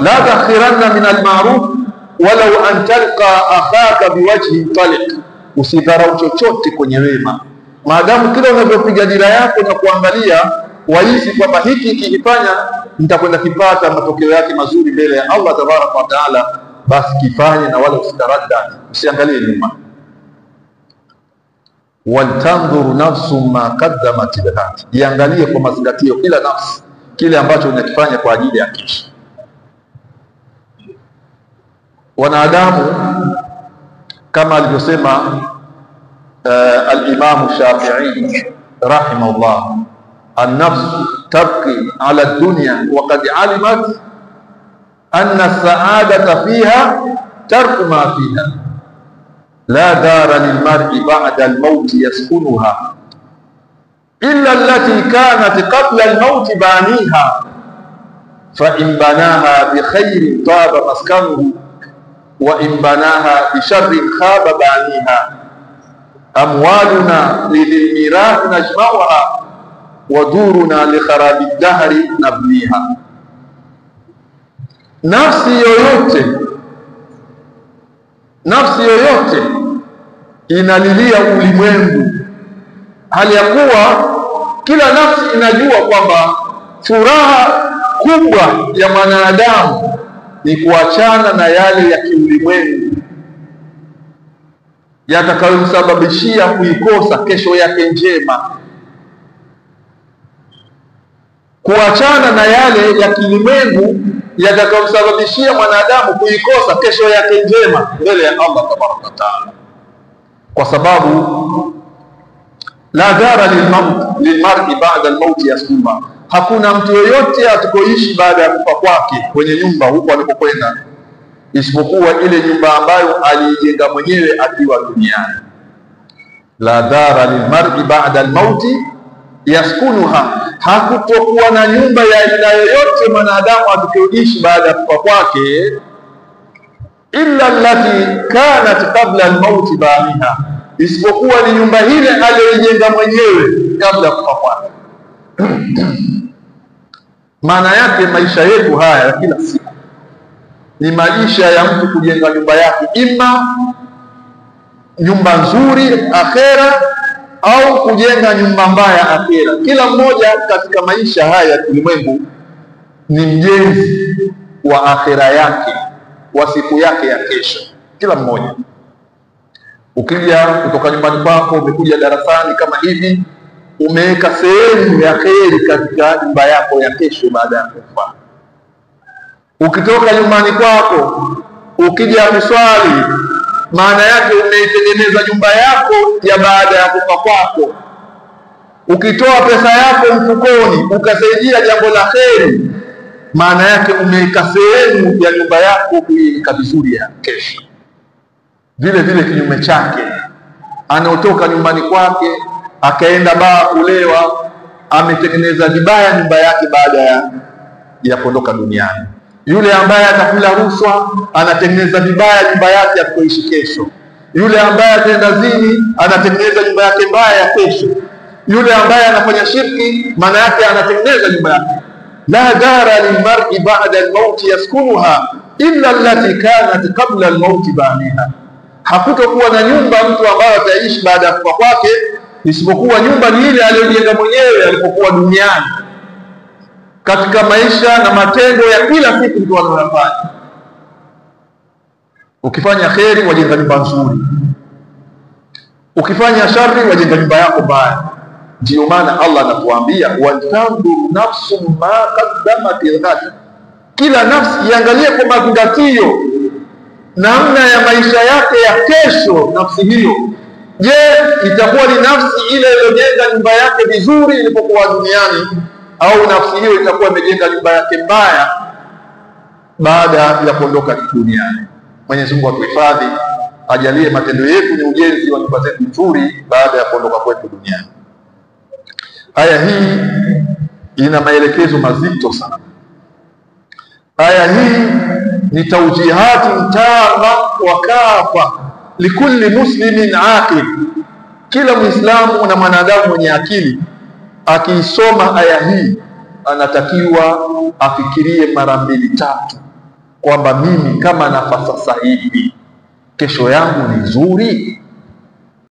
la takhiranna min al-ma'ruf walau an talqa akhaka biwajhi taliq, usidharau chochote kwenye wema maadamu kila unavyopiga dira yako na kuangalia wahisi kwamba hiki kikifanya nitakwenda kipata matokeo yake mazuri mbele ya Allah tabaraka wa taala, basi kifanye na wala usitaradda, usiangalie nyuma. Waltanzuru nafsu ma qaddamat lighad, iangalie kwa mazingatio kila nafsi kile ambacho unakifanya kwa ajili ya kesho. Wanadamu kama alivyosema al-Imam Shafi'i rahimahullah, an-nafsu tabqi ala ad-dunya wa qad alimat anna as-sa'adata fiha tarku ma fiha la dara lilmar'i ba'da al-maut yaskunuha illa allati kanat qabla al-maut baniha fa in banaha bi khairin taba maskanuhu wa in banaha bi sharrin khaba baniha amwaluna lidhil mirath najma'uha wa duruna li kharabi ad-dahri nabniha. Nafsi yoyote inalilia ulimwengu, hali ya kuwa kila nafsi inajua kwamba furaha kubwa ya mwanadamu ni kuachana na yale ya kiulimwengu yatakayomsababishia kuikosa kesho yake njema. Kuachana na yale ya kiulimwengu yatakayomsababishia mwanadamu kuikosa kesho yake njema mbele ya Allah tabaraka wa taala, kwa sababu la dara lilmar'i ba'da al-maut yaskunuha, hakuna mtu yoyote atakoishi baada ya kufa kwake kwenye nyumba huko alipokwenda isipokuwa ile nyumba ambayo alijenga mwenyewe akiwa duniani. La dara lilmar'i ba'da al-maut yaskunuha, hakutokuwa na nyumba ya aina yoyote mwanadamu atakayoishi baada ya kufa kwake illa allati kanat qabla al-maut baniha, isipokuwa ni nyumba ile aliyojenga mwenyewe kabla ya kufa kwake. Maana yake maisha yetu haya ya kila siku ni maisha ya mtu kujenga nyumba yake, ima nyumba nzuri akhera au kujenga nyumba mbaya akhera. Kila mmoja katika maisha haya ya ulimwengu ni mjenzi wa akhera yake, wa siku yake ya kesho. Kila mmoja, ukija kutoka nyumbani kwako umekuja darasani kama hivi, umeweka sehemu ya kheri katika nyumba yako ya kesho baada ya kufa. Ukitoka nyumbani kwako ukija kuswali, maana yake umeitengeneza nyumba yako ya baada ya kufa kwako. Ukitoa pesa yako mfukoni ukasaidia jambo la kheri, maana yake umeweka sehemu ya nyumba yako kuiweka vizuri ya kesho. Vile vile kinyume chake, anaotoka nyumbani kwake akaenda baa kulewa, ametengeneza vibaya nyumba yake baada ya kuondoka duniani. Yule ambaye atakula rushwa anatengeneza vibaya nyumba yake ya kuishi kesho. Yule ambaye atenda zini anatengeneza nyumba yake mbaya ya kesho. Yule ambaye anafanya shirki, maana yake anatengeneza nyumba yake. La dara lilmar'i ba'da al-maut yaskunuha illa allati kanat qabla al-maut baniha, hakutokuwa na nyumba mtu ambaye ataishi baada ya kufa kwake isipokuwa nyumba ni ile aliyojenga mwenyewe alipokuwa duniani, katika maisha na matendo ya kila siku mtu anayofanya. Ukifanya kheri wajenga nyumba nzuri, ukifanya shari wajenga nyumba yako mbaya. Ndio maana Allah anatuambia waltanzuru nafsun ma qaddamat lighad, kila nafsi iangalie kwa mazingatio namna ya maisha yake ya kesho. Nafsi hiyo, je, itakuwa ni nafsi ile iliyojenga nyumba yake vizuri ilipokuwa duniani, au nafsi hiyo itakuwa imejenga nyumba yake mbaya baada ya kuondoka duniani? Mwenyezi Mungu atuhifadhi, ajalie matendo yetu ni ujenzi wa nyumba zetu nzuri baada ya kuondoka kwetu duniani. Aya hii ina maelekezo mazito sana. Aya hii ni taujihati tama wa kafa likulli muslimin aqil. Kila Muislamu na mwanadamu mwenye akili akiisoma aya hii anatakiwa afikirie mara mbili tatu kwamba mimi kama nafa sasa hivi, kesho yangu ni nzuri?